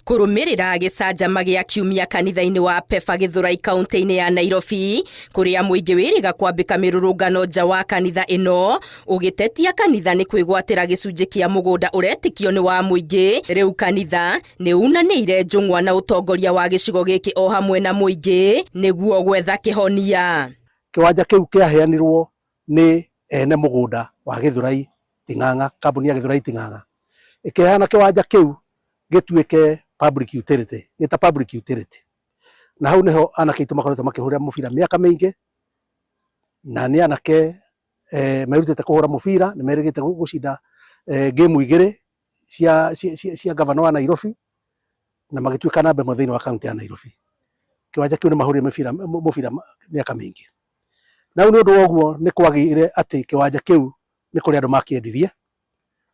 Kurumirira gicanjama gia kiumia kanitha-ini wa Pefa Githurai kaunti-ini ya Nairobi kuria muingi wiriga kwambika mirurungano nja wa kanitha ino ugitetia kanitha ni kwigwatira gicunji kia mugunda uretikio ni wa muingi. Riu kanitha ni unaniire njung'wa na utongoria wa gicigo giki o hamwe na muingi niguo gwetha kihonia. Kiwanja kiu kiaheanirwo ni ene mugunda wa Githurai Ting'ang'a, kambuni ya Githurai Ting'ang'a ikiheana kiwanja kiu gituike public utility, gita public utility. Na hau neho anake itu makoretwo makihurira mubira miaka mingi, na ni anake merutete kuhura mubira, ni merigite gucinda game igiri cia governor wa Nairobi na magituika nambe muthini wa county ya Nairobi. Kiwanja kiu ni mahurire mubira miaka mingi. Na ni undu woguo ni kwagire ati kiwanja kiu ni kuri andu makiendirie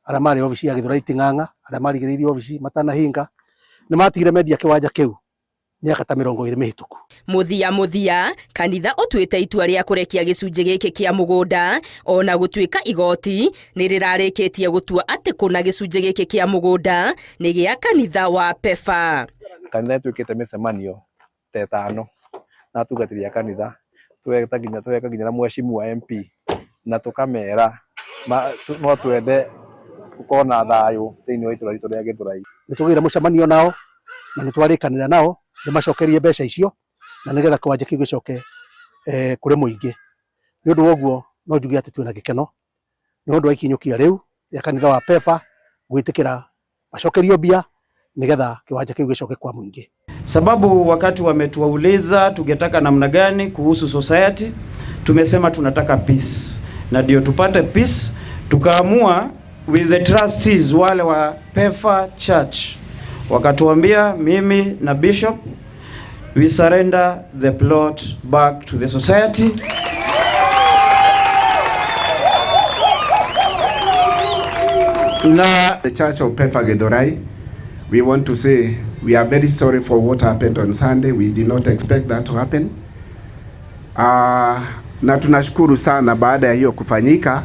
ara mari ofisi ya Githurai Ting'ang'a, ara marigiririe ofisi matanahinga ni matigire mendia kiwanja kiu miaka ta 20 mihituku. Muthia kanitha utwite itua ria kurekia gicunji giki kia mugunda ona gutuika igoti ni rirarikitie gutua ati kuna gicunji giki kia mugunda ni gia kanitha wa Pefa. Kanitha twikite micemanio tetano na tugatiria kanitha tweka nginya na mweshimu wa MP na tukamera no twende ukona thayo thiini wa itura ritu ria Githurai. Nitugire mucemanio nao na nitwarikanira nao ni macokerie mbeca icio na nigetha kiwanja kiu gicoke kuri muingi. Ni undu woguo no njuge ati twina gikeno ni undu wa ikinyukia riu ya kanitha wa Pefa gwitikira macokerio bia nigetha kiwanja kiu gicoke kwa muingi. Sababu wakati wametuuliza tungetaka namna gani kuhusu society, tumesema tunataka peace, na ndio tupate peace tukaamua with the trustees wale wa Pefa Church wakatuambia mimi na Bishop we surrender the plot back to the society. Na the Church of Pefa Githurai, we want to say we are very sorry for what happened on Sunday. We did not expect that to happen. Na tunashukuru sana baada ya hiyo kufanyika.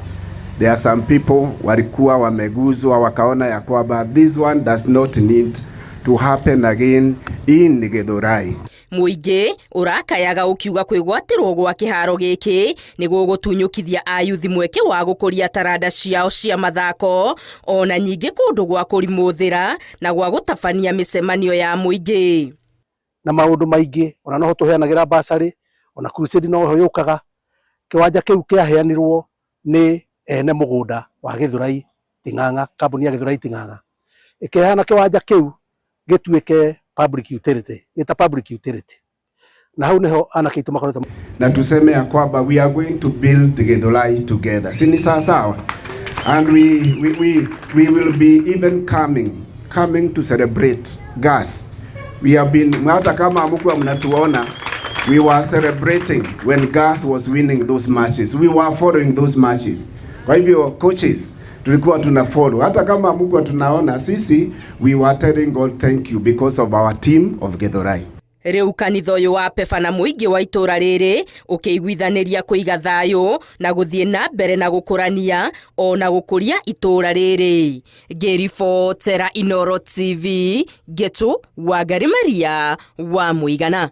There are some people walikuwa wameguzwa wakaona ya kwamba this one does not need to happen again in Githurai. Muingi urakayaga ukiuga kwigwatirwo gwa kiharo giki niguo gutunyukithia ayuthi mweke wa gukuria taranda ciao cia mathako ona nyingi kundu gwa kurimuthira na gwa gutabania micemanio ya muingi na maundu maingi ona no tuheanagira basari ona crusade no ho yukaga. Kiwanja kiu kiaheanirwo ni ene mugunda wa Githurai Ting'ang'a, kambuni ya Githurai Ting'ang'a ikiheana kiwanja kiu gituike public utility, gita public utility. Na hau neho anake itu makoretwo na tuseme ya kwamba we are going to build Githurai together. Sini sawa. And we will be even coming to celebrate gas. We have been, hata kama amkuwa mnatuona, we were celebrating when gas was winning those matches. We were following those matches. Kwa hivyo coaches tulikuwa tuna follow. Hata kama mko tunaona sisi, we were telling God thank you because of our team of Githurai. Riu kanitha uyu wa Pefa na muingi wa itura riri ukiguithaniria kuiga thayo na guthie na mbere na gukurania ona gukuria itura riri. Ngiribotera Inooro TV, Getu Wangari Maria wa Muigana.